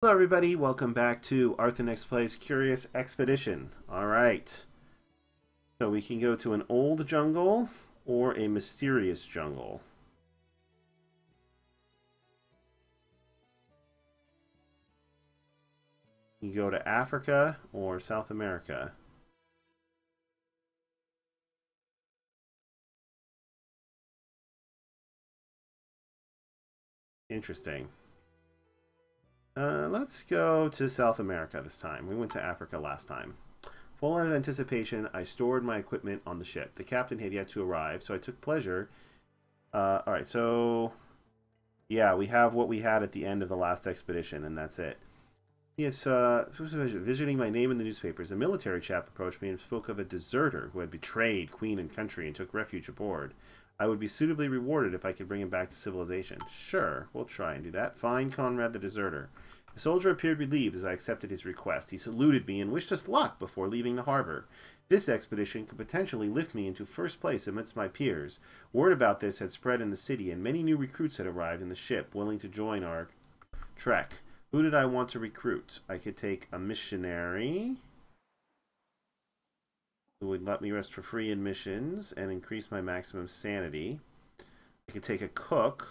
Hello everybody, welcome back to Arthenex Plays Curious Expedition. Alright, so we can go to an old jungle or a mysterious jungle. You can go to Africa or South America. Interesting. Let's go to South America this time. We went to Africa last time. Full of anticipation, I stored my equipment on the ship. The captain had yet to arrive, so I took pleasure. Alright, so... yeah, we have what we had at the end of the last expedition, and that's it. Yes, visiting my name in the newspapers. A military chap approached me and spoke of a deserter who had betrayed queen and country and took refuge aboard. I would be suitably rewarded if I could bring him back to civilization. Sure, we'll try and do that. Find Conrad the deserter. The soldier appeared relieved as I accepted his request. He saluted me and wished us luck before leaving the harbor. This expedition could potentially lift me into first place amidst my peers. Word about this had spread in the city, and many new recruits had arrived in the ship, willing to join our trek. Who did I want to recruit? I could take a missionary who would let me rest for free in missions and increase my maximum sanity. I could take a cook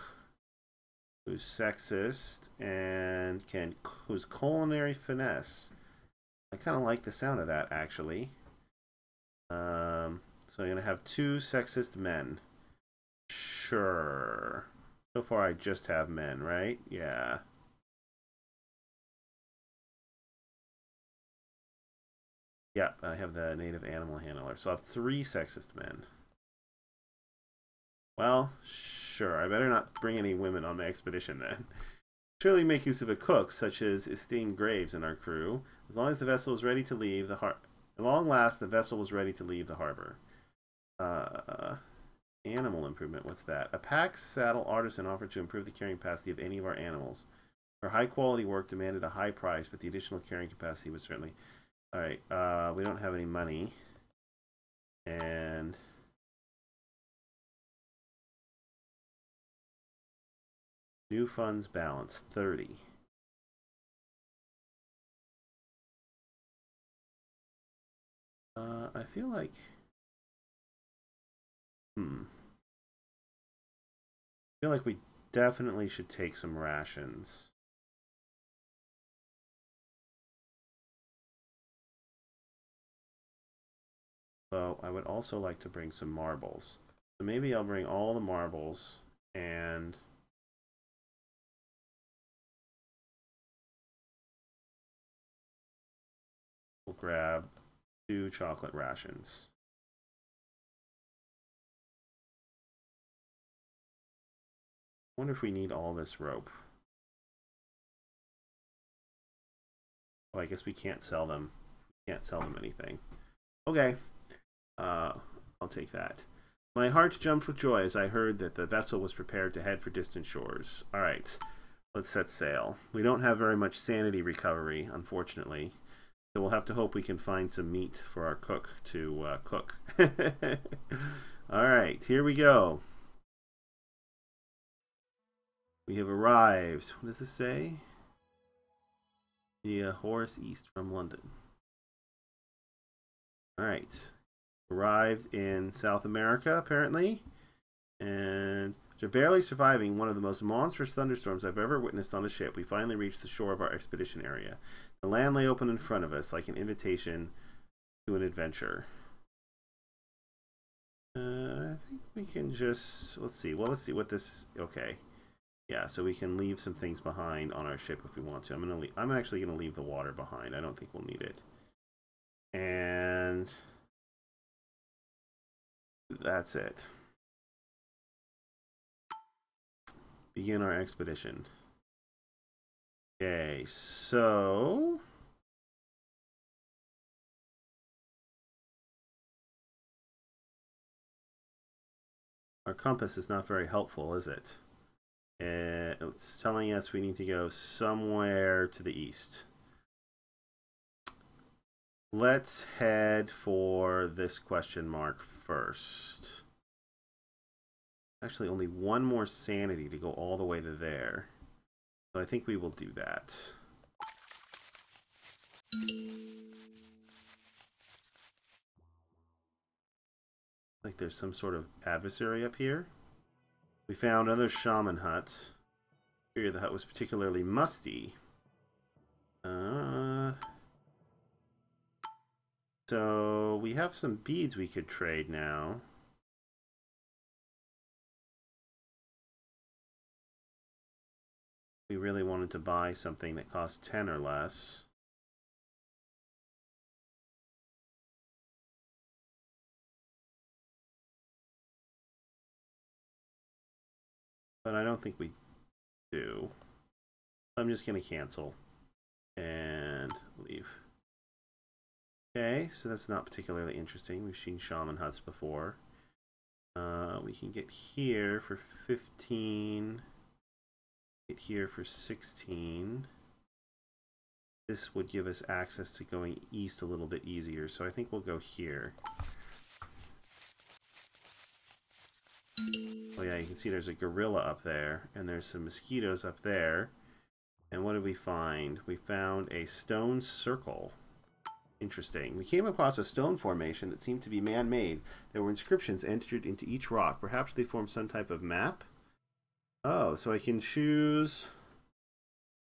who's sexist and who's culinary finesse. I kind of like the sound of that, actually. So I'm gonna have two sexist men. Sure. So far I just have men, right? Yeah. Yeah, I have the native animal handler. So I have three sexist men. Well, sure. I better not bring any women on my expedition then. Surely make use of a cook, such as esteemed Graves in our crew, as long as the vessel is ready to leave the harbor. At long last, the vessel was ready to leave the harbor. Animal improvement. What's that? A pack saddle artisan offered to improve the carrying capacity of any of our animals. Our high quality work demanded a high price, but the additional carrying capacity was certainly... Alright, we don't have any money. And... new funds balance, 30. I feel like... I feel like we definitely should take some rations. So I would also like to bring some marbles. So maybe I'll bring all the marbles and we'll grab 2 chocolate rations. I wonder if we need all this rope. Well, I guess we can't sell them. We can't sell them anything. Okay. I'll take that. My heart jumped with joy as I heard that the vessel was prepared to head for distant shores. Alright, let's set sail. We don't have very much sanity recovery, unfortunately. So we'll have to hope we can find some meat for our cook to cook. Alright, here we go. We have arrived. What does this say? The Horse East from London. Alright. Arrived in South America, apparently. And after barely surviving one of the most monstrous thunderstorms I've ever witnessed on a ship, we finally reached the shore of our expedition area. The land lay open in front of us, like an invitation to an adventure. I think we can just... let's see. Well, let's see what this... okay. Yeah, so we can leave some things behind on our ship if we want to. I'm actually going to leave the water behind. I don't think we'll need it. And... that's it. Begin our expedition. Okay, so... our compass is not very helpful, is it? It's telling us we need to go somewhere to the east. Let's head for this question mark first. Actually, only one more sanity to go all the way to there. So I think we will do that. there's some sort of adversary up here. We found another shaman hut. Here the hut was particularly musty. So we have some beads we could trade now. We really wanted to buy something that cost 10 or less. But I don't think we do. I'm just going to cancel and leave. Okay, so that's not particularly interesting. We've seen shaman huts before. We can get here for 15. Get here for 16. This would give us access to going east a little bit easier, so I think we'll go here. Oh yeah, you can see there's a gorilla up there, and there's some mosquitoes up there. And what did we find? We found a stone circle. Interesting. We came across a stone formation that seemed to be man-made. There were inscriptions entered into each rock. Perhaps they formed some type of map? Oh, so I can choose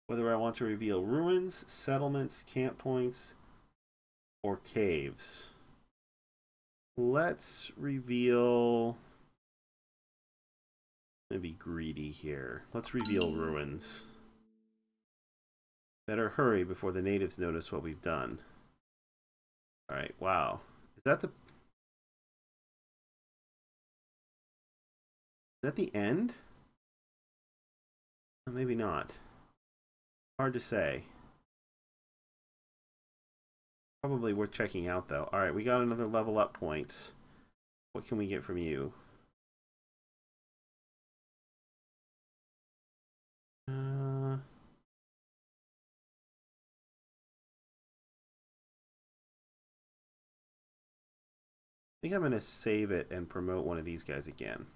whether I want to reveal ruins, settlements, camp points, or caves. Let's reveal... I'm going to be greedy here. Let's reveal ruins. Better hurry before the natives notice what we've done. Alright, wow. Is that the end? Or maybe not. Hard to say. Probably worth checking out though. Alright, we got another level up points. What can we get from you? I think I'm going to save it and promote one of these guys again.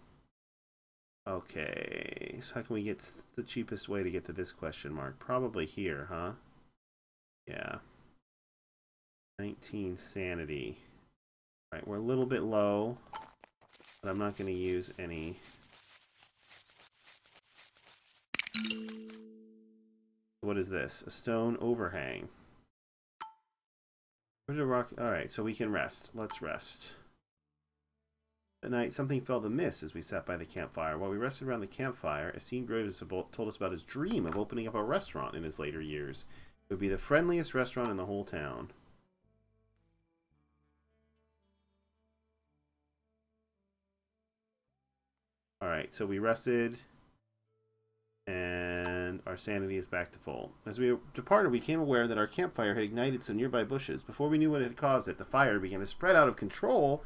Okay, so how can we get the cheapest way to get to this question mark? Probably here, huh? Yeah. 19 sanity. All right, we're a little bit low, but I'm not going to use any. What is this? A stone overhang. Where's a rock? All right, so we can rest. Let's rest. At night, something felt amiss as we sat by the campfire. While we rested around the campfire, Arthenex Graves told us about his dream of opening up a restaurant in his later years. It would be the friendliest restaurant in the whole town. Alright, so we rested, and our sanity is back to full. As we departed, we became aware that our campfire had ignited some nearby bushes. Before we knew what had caused it, the fire began to spread out of control.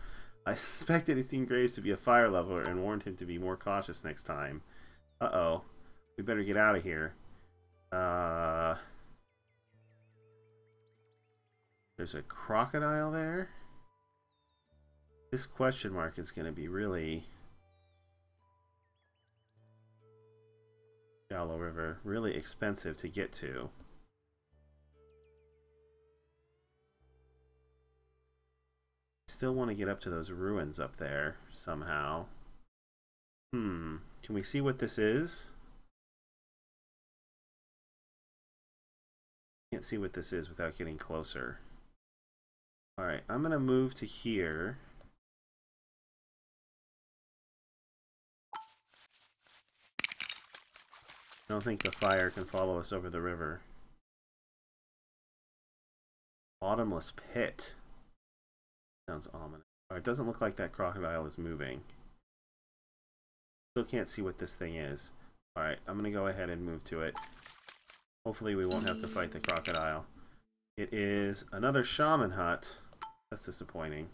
I suspected Arthenex Graves to be a fire leveler and warned him to be more cautious next time. Uh-oh. We better get out of here. There's a crocodile there. This question mark is going to be really... Shallow River. Really expensive to get to. Still want to get up to those ruins up there somehow. Can we see what this is? Can't see what this is without getting closer. Alright, I'm going to move to here. I don't think the fire can follow us over the river. Bottomless pit. Sounds ominous. Alright, it doesn't look like that crocodile is moving. Still can't see what this thing is. Alright, I'm going to go ahead and move to it. Hopefully we won't have to fight the crocodile. It is another shaman hut. That's disappointing.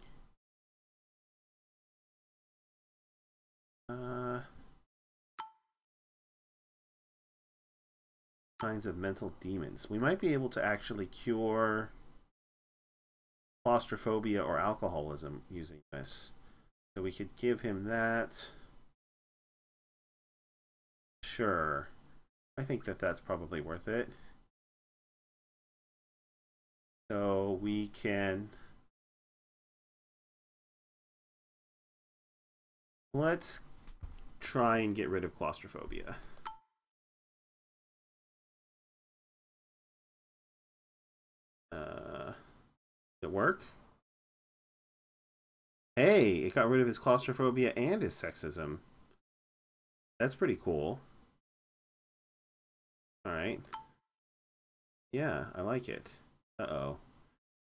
Kinds of mental demons. We might be able to actually cure claustrophobia or alcoholism using this. So we could give him that. Sure. I think that that's probably worth it. So we can Let's try and get rid of claustrophobia. Did it work? Hey, it got rid of his claustrophobia and his sexism. That's pretty cool. Alright. Yeah, I like it. Uh-oh.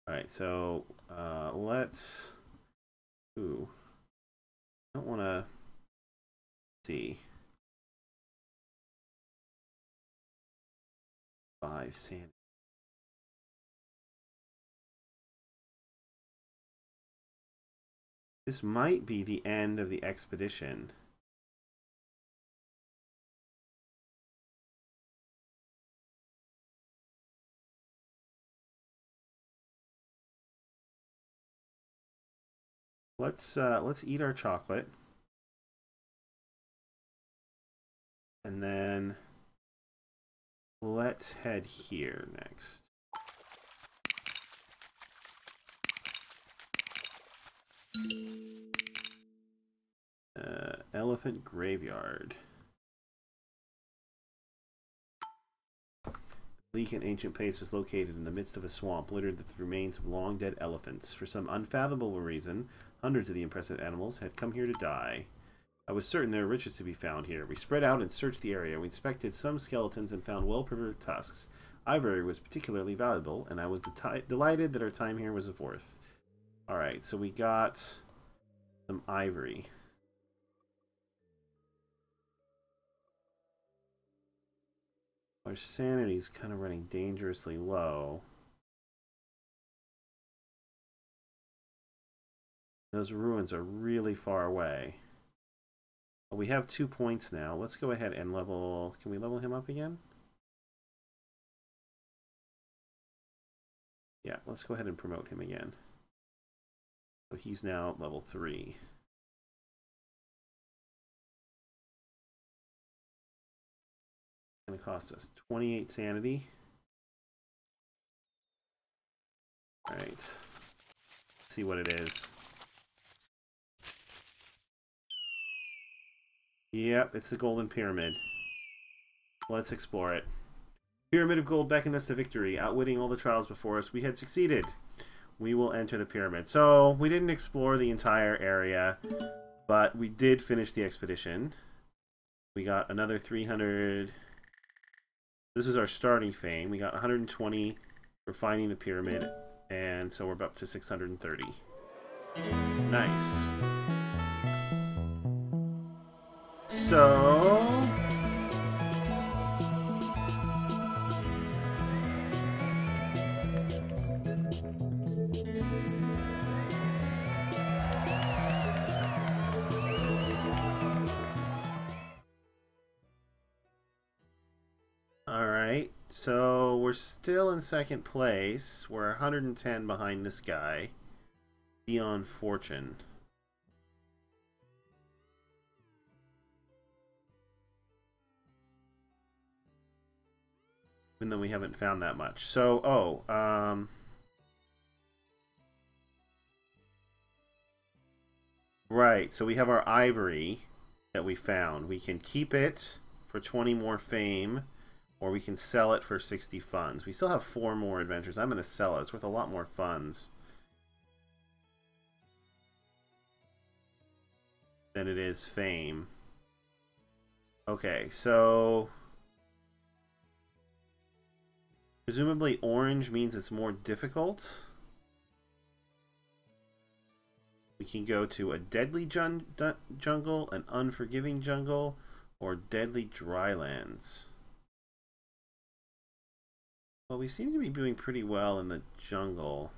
Alright, so let's... Ooh. I don't want to... see. 5 sand. This might be the end of the expedition. Let's eat our chocolate. And then let's head here next. Elephant Graveyard. Bleak and ancient place is located in the midst of a swamp littered with the remains of long dead elephants. For some unfathomable reason, hundreds of the impressive animals had come here to die. I was certain there were riches to be found here. We spread out and searched the area. We inspected some skeletons and found well-preserved tusks. Ivory was particularly valuable, and I was delighted that our time here was worth. Alright, so we got some ivory. Our sanity's kind of running dangerously low. Those ruins are really far away. Well, we have 2 points now. Let's go ahead and level... Can we level him up again? Yeah, let's go ahead and promote him again. So he's now level 3. It's going to cost us 28 sanity. Alright. Let's see what it is. Yep, it's the Golden Pyramid. Let's explore it. Pyramid of Gold beckoned us to victory. Outwitting all the trials before us, we had succeeded. We will enter the pyramid. So, we didn't explore the entire area, but we did finish the expedition. We got another 300... This is our starting fame. We got 120 for finding the pyramid, and so we're up to 630. Nice. So... Alright, so we're still in second place. We're 110 behind this guy. Beyond Fortune. Even though we haven't found that much. So, right, so we have our ivory that we found. We can keep it for 20 more fame, or we can sell it for 60 funds. We still have 4 more adventures. I'm going to sell it. It's worth a lot more funds than it is fame. Okay, so... presumably orange means it's more difficult. We can go to a deadly jungle, an unforgiving jungle, or deadly drylands. Well, we seem to be doing pretty well in the jungle.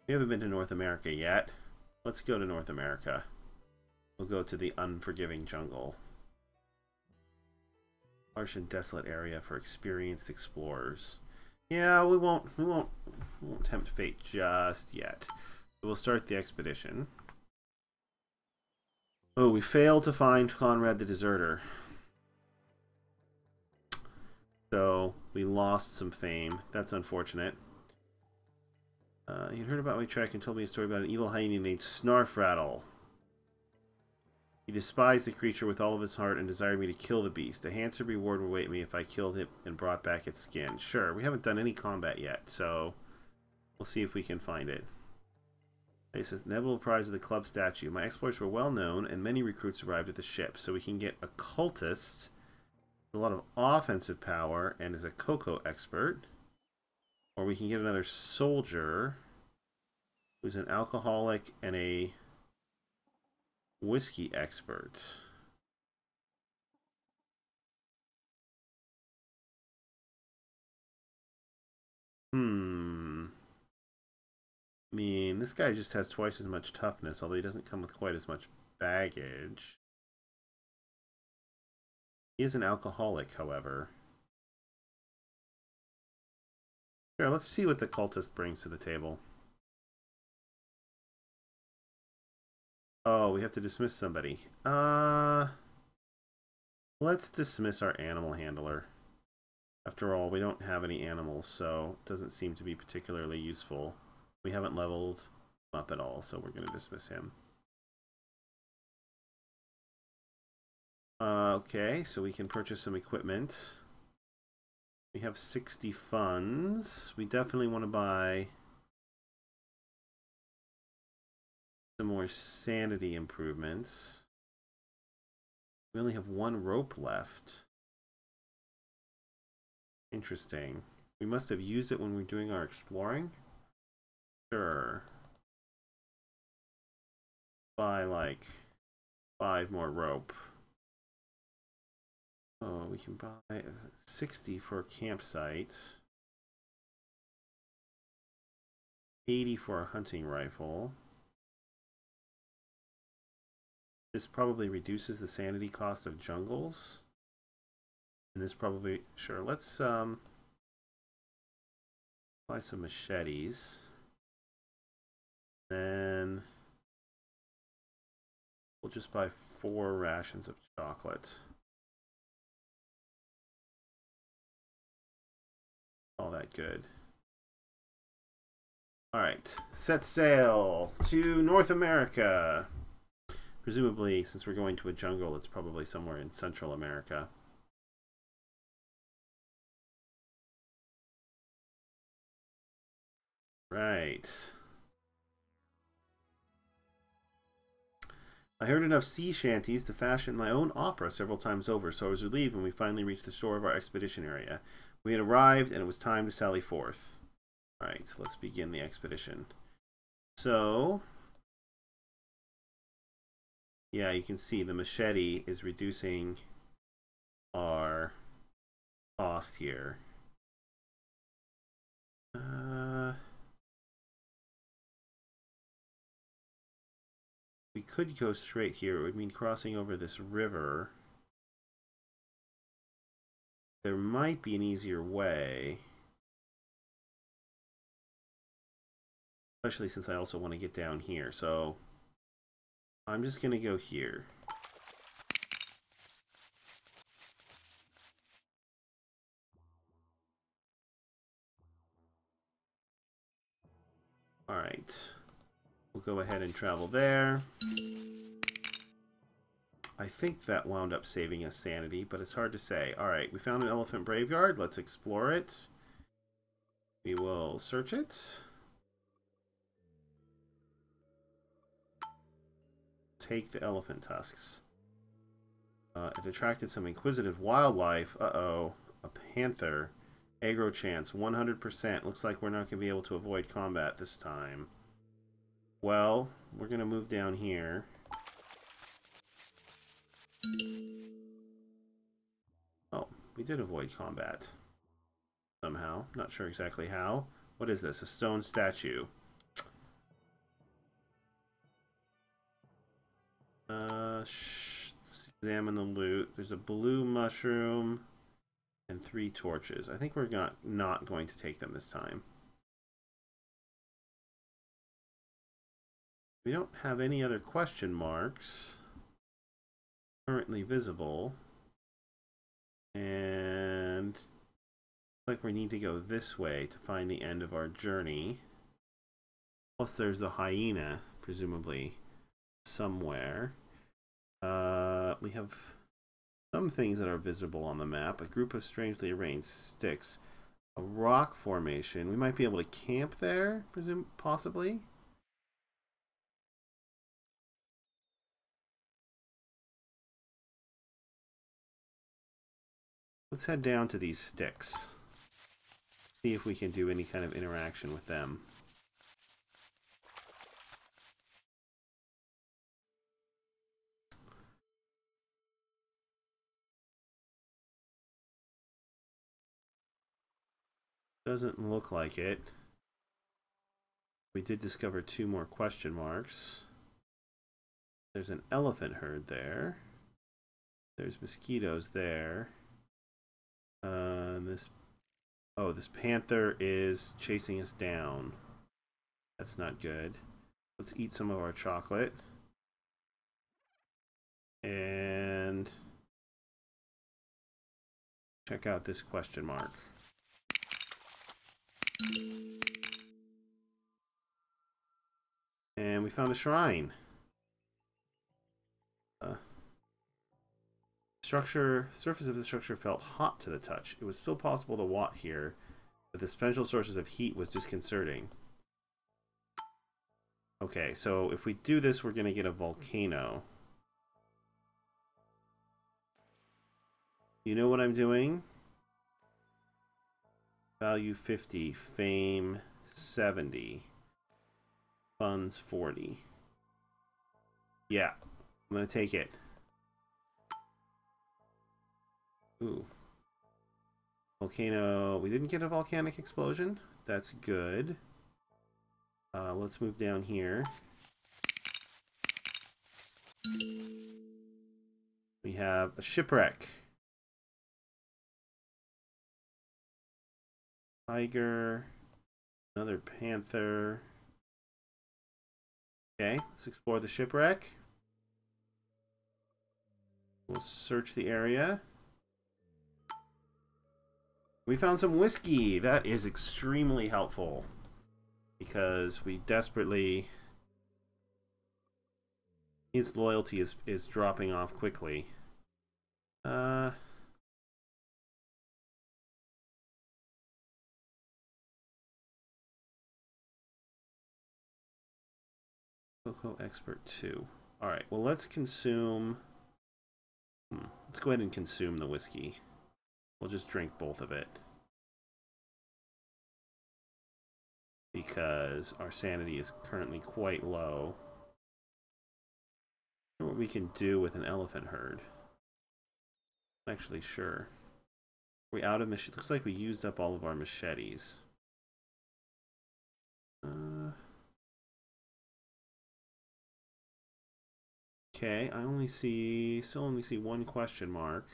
We haven't been to North America yet. Let's go to North America. We'll go to the unforgiving jungle. Harsh and desolate area for experienced explorers. Yeah, we won't tempt fate just yet. We'll start the expedition. Oh, we failed to find Conrad the Deserter. So we lost some fame. That's unfortunate. He'd heard about my trek and told me a story about an evil hyena named Snarfrattle. He despised the creature with all of his heart and desired me to kill the beast. A handsome reward would await me if I killed it and brought back its skin. Sure, we haven't done any combat yet, so we'll see if we can find it. It says, Nebula prize of the club statue. My exploits were well known, and many recruits arrived at the ship, so we can get a cultist with a lot of offensive power and is a cocoa expert. Or we can get another soldier who's an alcoholic and a whiskey expert. I mean, this guy just has twice as much toughness, although he doesn't come with quite as much baggage. He is an alcoholic, however. Here, let's see what the cultist brings to the table. Oh, we have to dismiss somebody. Let's dismiss our animal handler. After all, we don't have any animals, so it doesn't seem to be particularly useful. We haven't leveled him up at all, so we're going to dismiss him. Okay, so we can purchase some equipment. We have 60 funds. We definitely want to buy some more sanity improvements. We only have one rope left. Interesting. We must have used it when we were doing our exploring. Sure. Buy like 5 more rope. Oh, we can buy 60 for a campsite. 80 for a hunting rifle. This probably reduces the sanity cost of jungles. And this probably, sure, let's buy some machetes. Then we'll just buy 4 rations of chocolate. All that good. Alright, set sail to North America. Presumably, since we're going to a jungle, it's probably somewhere in Central America. Right. I heard enough sea shanties to fashion my own opera several times over, so I was relieved when we finally reached the shore of our expedition area. We had arrived, and it was time to sally forth. Alright, so let's begin the expedition. So, yeah, you can see the machete is reducing our cost here. We could go straight here. It would mean crossing over this river. There might be an easier way. Especially since I also want to get down here. So I'm just going to go here. Alright. We'll go ahead and travel there. I think that wound up saving us sanity, but it's hard to say. Alright, we found an elephant graveyard. Let's explore it. We will search it. Take the elephant tusks. It attracted some inquisitive wildlife. Uh-oh. A panther. Aggro chance, 100%. Looks like we're not going to be able to avoid combat this time. Well, we're going to move down here. Oh, we did avoid combat. Somehow. Not sure exactly how. What is this? A stone statue. Let's examine the loot. There's a blue mushroom and 3 torches. I think we're not going to take them this time. We don't have any other question marks currently visible. And looks like we need to go this way to find the end of our journey. Plus there's a hyena, presumably, somewhere. We have some things that are visible on the map. A group of strangely arranged sticks. A rock formation. We might be able to camp there, possibly. Let's head down to these sticks. See if we can do any kind of interaction with them. Doesn't look like it. We did discover 2 more question marks. There's an elephant herd there. There's mosquitoes there. This panther is chasing us down. That's not good. Let's eat some of our chocolate. And check out this question mark. And we found a shrine. Surface of the structure felt hot to the touch. It was still possible to walk here, but the potential sources of heat was disconcerting. Okay, so if we do this, we're going to get a volcano. You know what I'm doing? Value 50, fame 70, funds 40. Yeah, I'm going to take it. Ooh. Volcano. We didn't get a volcanic explosion. That's good. Let's move down here. We have a shipwreck. Tiger. Another panther. Okay, let's explore the shipwreck. We'll search the area. We found some whiskey. That is extremely helpful because we desperately... His loyalty is dropping off quickly. Cocoa Expert 2. Alright, well let's consume... Let's go ahead and consume the whiskey. We'll just drink both of it. Because our sanity is currently quite low. I wonder what we can do with an elephant herd. I'm actually sure. Are we out of machetes? Looks like we used up all of our machetes. Okay, I still only see one question mark.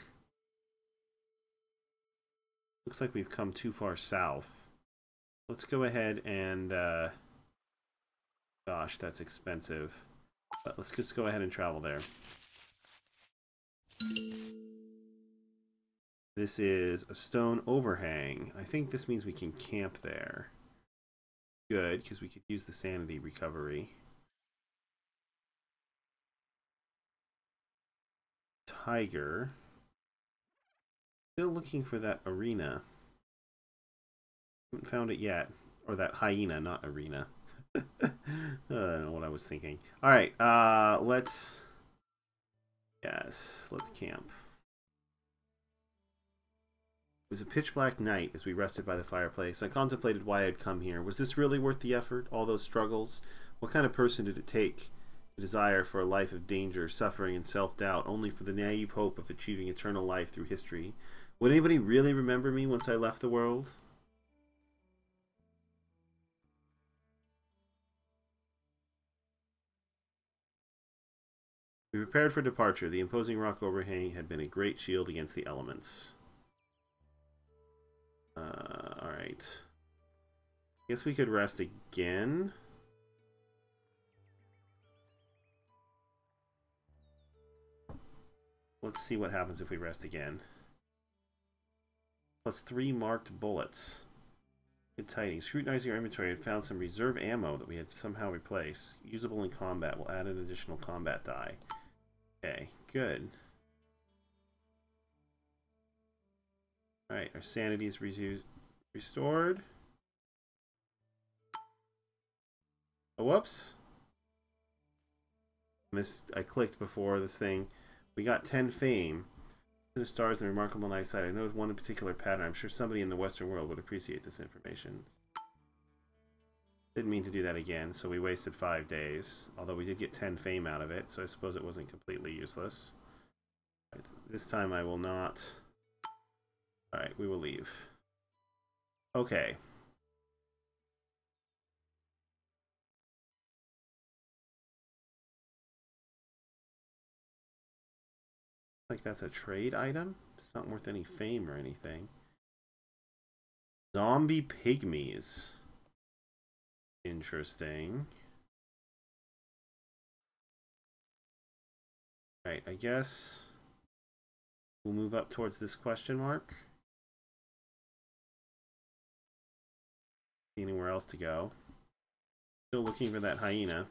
Looks like we've come too far south. Let's go ahead and, gosh, that's expensive. But let's just go ahead and travel there. This is a stone overhang. I think this means we can camp there. Good, because we could use the sanity recovery. Tiger. Still looking for that arena. Haven't found it yet. Or that hyena, not arena. I don't know what I was thinking. Alright, let's camp. It was a pitch black night as we rested by the fireplace. I contemplated why I'd come here. Was this really worth the effort? All those struggles? What kind of person did it take to desire for a life of danger, suffering, and self-doubt, only for the naive hope of achieving eternal life through history? Would anybody really remember me once I left the world? We prepared for departure. The imposing rock overhang had been a great shield against the elements. Alright. Guess we could rest again. Let's see what happens if we rest again. +3 marked bullets. Good tidings. Scrutinizing our inventory, I found some reserve ammo that we had somehow replaced. Usable in combat. We'll add an additional combat die. Okay, good. Alright, our sanity is restored. Oh, whoops. I clicked before this thing. We got 10 fame. The stars and remarkable night sight. I noticed one in particular pattern. I'm sure somebody in the Western world would appreciate this information. Didn't mean to do that again, so we wasted 5 days. Although we did get 10 fame out of it, so I suppose it wasn't completely useless. This time I will not. Alright, we will leave. Okay. Like that's a trade item? It's not worth any fame or anything. Zombie pygmies. Interesting. Alright, I guess we'll move up towards this question mark. See anywhere else to go. Still looking for that hyena.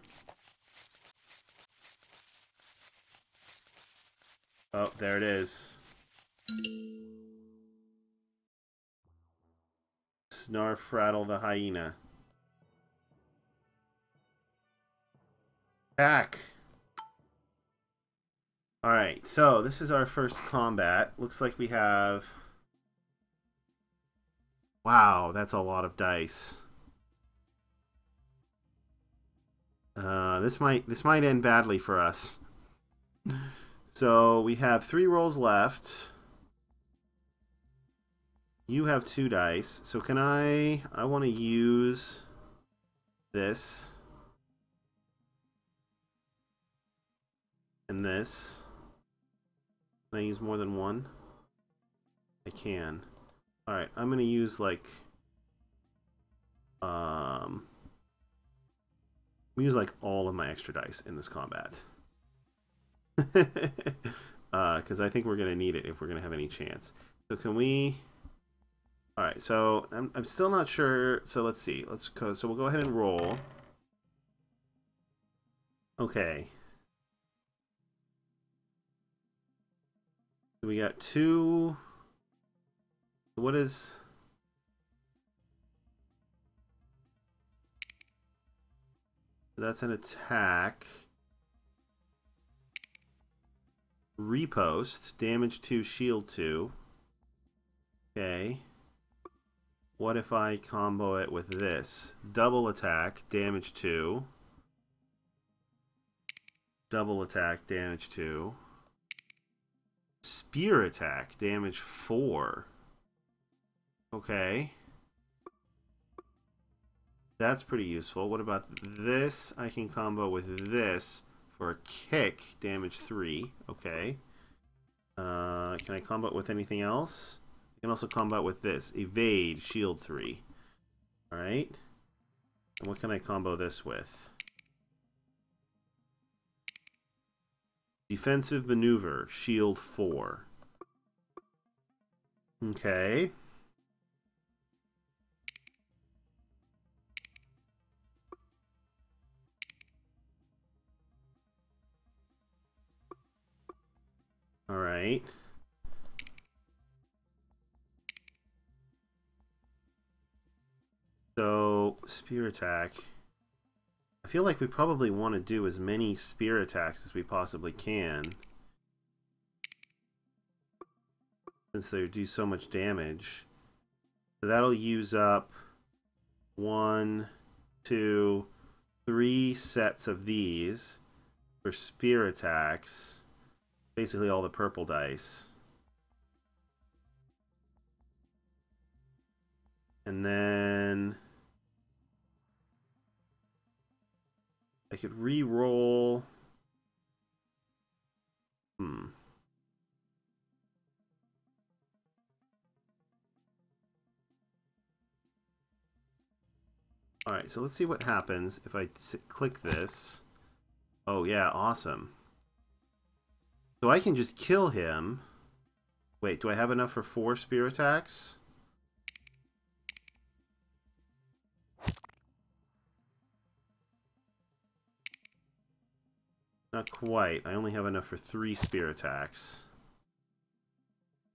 Oh, there it is. Snarfrattle the hyena. Attack! Alright, so this is our first combat. Looks like we have... Wow, that's a lot of dice. This might end badly for us. So we have 3 rolls left. You have 2 dice. So can I want to use this and this. Can I use more than one? I can. Alright, I'm going to use like use like all of my extra dice in this combat. Because I think we're going to need it if we're going to have any chance. So can we... Alright, so I'm still not sure. So let's see. Let's go. So we'll go ahead and roll. Okay. So we got 2... What is... That's an attack. Repost. Damage 2, shield 2. Okay. What if I combo it with this? Double attack, damage 2. Double attack, damage 2. Spear attack, damage 4. Okay. That's pretty useful. What about this? I can combo with this for a kick, damage 3. Okay. Can I combo it with anything else? I can also combo with this. Evade, shield 3. Alright. And what can I combo this with? Defensive maneuver, shield 4. Okay. Alright. So, spear attack. I feel like we probably want to do as many spear attacks as we possibly can, since they do so much damage. So that'll use up 1, 2, 3 sets of these for spear attacks. Basically all the purple dice. And then I could re-roll. Alright, so let's see what happens if I click this. Oh yeah, awesome. So I can just kill him. Wait, do I have enough for 4 spear attacks? Not quite. I only have enough for 3 spear attacks.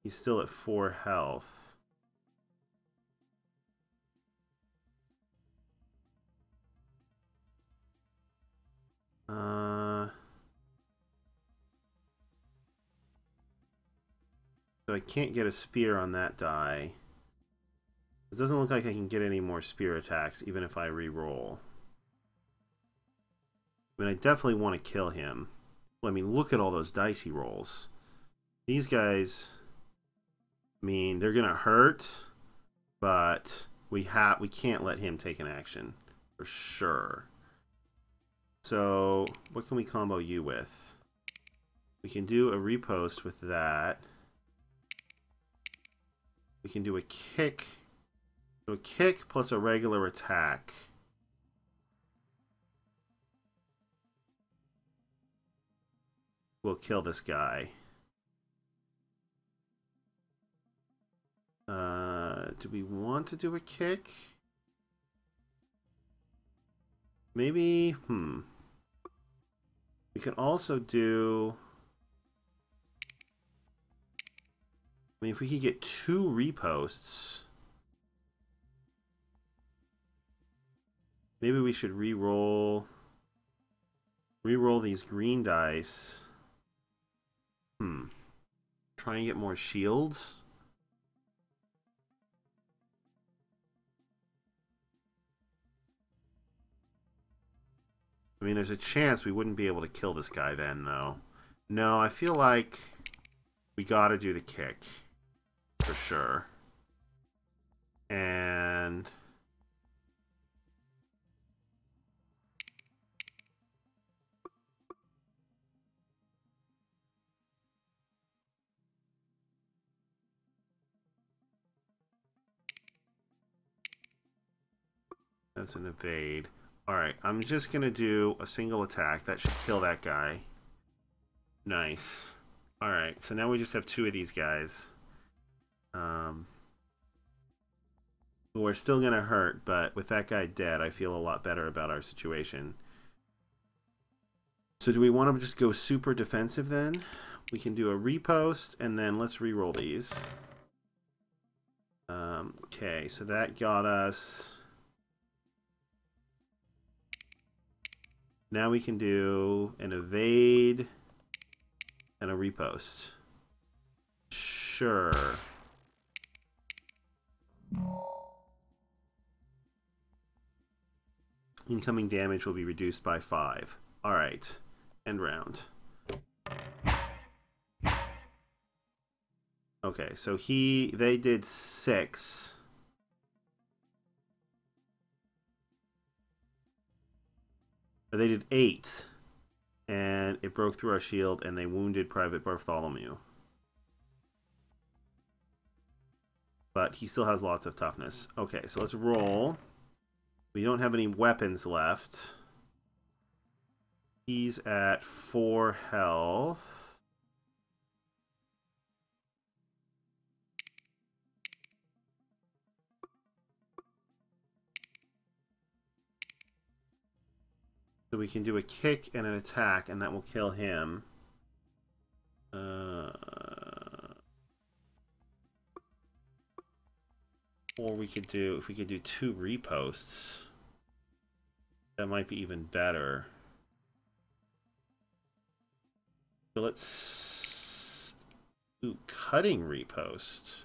He's still at 4 health. So I can't get a spear on that die. It doesn't look like I can get any more spear attacks, even if I re-roll. I mean, I definitely want to kill him. Well, I mean, look at all those dice he rolls. These guys, I mean, they're gonna hurt, but we can't let him take an action for sure. So, what can we combo you with? We can do a repost with that. We can do a kick. So a kick plus a regular attack. Will kill this guy. Do we want to do a kick? Maybe, We can also do... I mean, if we could get 2 reposts... Maybe we should re-roll these green dice. Try and get more shields. I mean, there's a chance we wouldn't be able to kill this guy then, though. No, I feel like we gotta do the kick. For sure. And... that's an evade. Alright, I'm just gonna do a single attack. That should kill that guy. Nice. Alright, so now we just have 2 of these guys. Who are still gonna hurt, but with that guy dead, I feel a lot better about our situation. So do we want to just go super defensive then? We can do a repost, and then let's re-roll these. Okay, so that got us... Now we can do an evade and a repost. Sure. Incoming damage will be reduced by 5. Alright. End round. Okay, so they did 6. Or they did 8. And it broke through our shield and they wounded Private Bartholomew. But he still has lots of toughness. Okay, so let's roll. We don't have any weapons left. He's at 4 health. So we can do a kick and an attack, and that will kill him. Or we could do, if we could do 2 reposts, that might be even better. So let's do cutting repost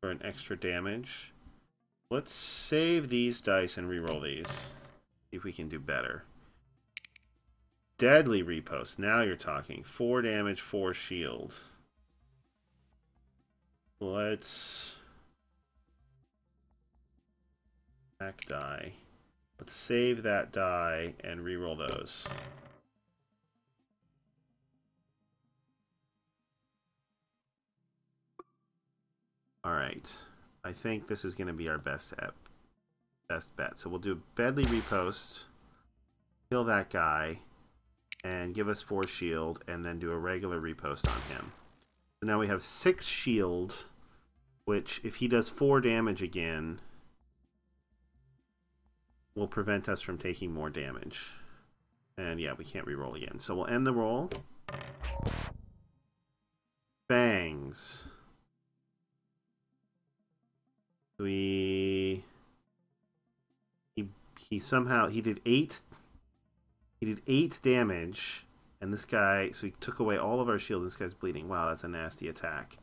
for an extra damage. Let's save these dice and reroll these. See if we can do better. Deadly repost. Now you're talking. 4 damage, 4 shield. Let's attack die. Let's save that die and reroll those. Alright. I think this is going to be our best bet. So we'll do Deadly Repost, kill that guy, and give us 4 shield, and then do a regular repost on him. So now we have 6 shield, which, if he does 4 damage again, will prevent us from taking more damage. And yeah, we can't re-roll again. So we'll end the roll. Fangs. He somehow he did 8 damage, and this guy, so he took away all of our shields. This guy's bleeding. Wow, that's a nasty attack.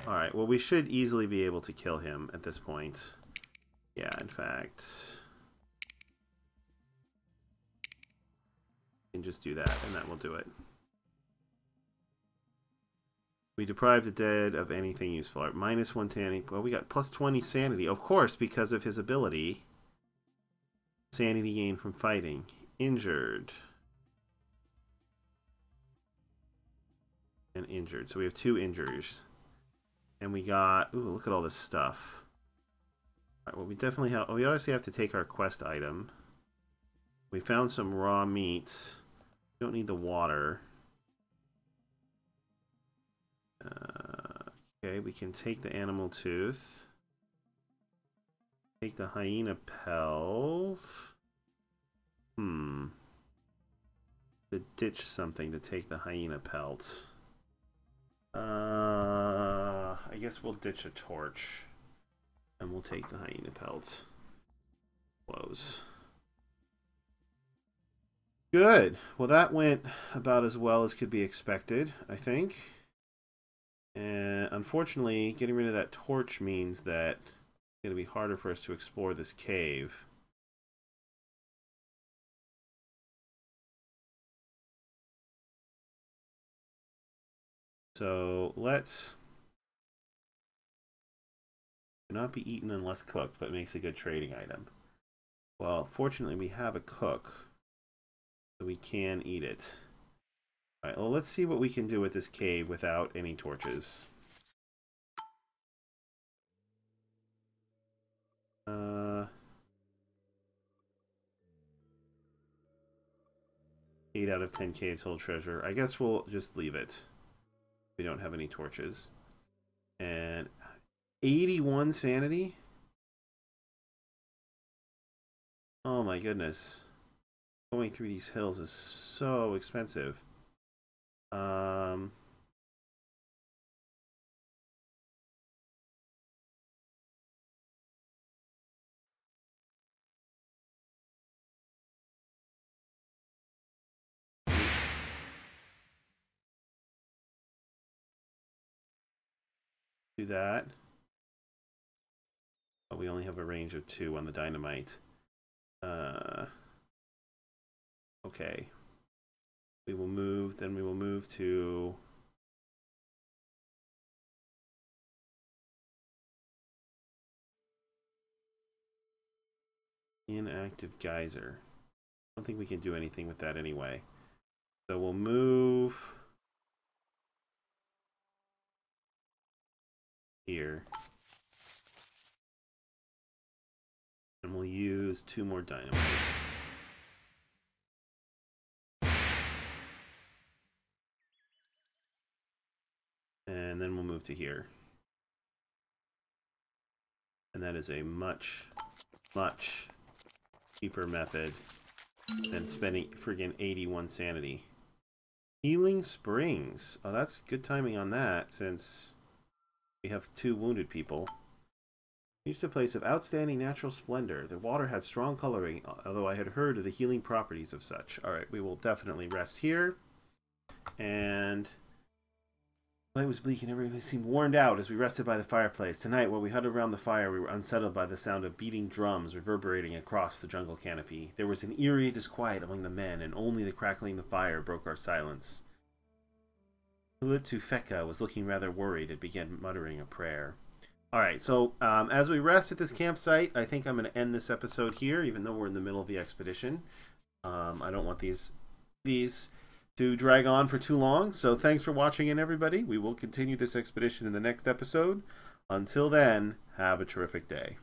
Alright, well, we should easily be able to kill him at this point. Yeah, in fact, we can just do that, and that will do it. We deprive the dead of anything useful. Right, -1 sanity. Well, we got +20 sanity, of course, because of his ability. Sanity gained from fighting. Injured. And injured. So we have 2 injuries. And we got... Ooh, look at all this stuff. Alright, well, we definitely have... We obviously have to take our quest item. We found some raw meats. We don't need the water. Okay, we can take the animal tooth. Take the hyena pelt. To ditch something to take the hyena pelt. I guess we'll ditch a torch. And we'll take the hyena pelt. Close. Good. Well, that went about as well as could be expected, I think. And unfortunately, getting rid of that torch means that it's going to be harder for us to explore this cave. So let's... Cannot be eaten unless cooked, but makes a good trading item. Well, fortunately, we have a cook, so we can eat it. Alright, well, let's see what we can do with this cave without any torches. 8 out of 10 caves hold treasure. I guess we'll just leave it. We don't have any torches. And 81 sanity? Oh my goodness. Going through these hills is so expensive. Do that. Oh, we only have a range of 2 on the dynamite. Okay. We will move, then we will move to... Inactive geyser. I don't think we can do anything with that anyway. So we'll move... here. And we'll use 2 more dynamites. And then we'll move to here. And that is a much, much cheaper method than spending friggin' 81 sanity. Healing Springs. Oh, that's good timing on that, since we have 2 wounded people. Used a place of outstanding natural splendor. The water had strong coloring, although I had heard of the healing properties of such. Alright, we will definitely rest here. And... the light was bleak and everyone seemed worn out as we rested by the fireplace. Tonight, while we huddled around the fire, we were unsettled by the sound of beating drums reverberating across the jungle canopy. There was an eerie disquiet among the men, and only the crackling of the fire broke our silence. Tufeka was looking rather worried and began muttering a prayer. Alright, so as we rest at this campsite, I think I'm going to end this episode here, even though we're in the middle of the expedition. I don't want these to drag on for too long. So thanks for watching in, everybody. We will continue this expedition in the next episode. Until then, have a terrific day.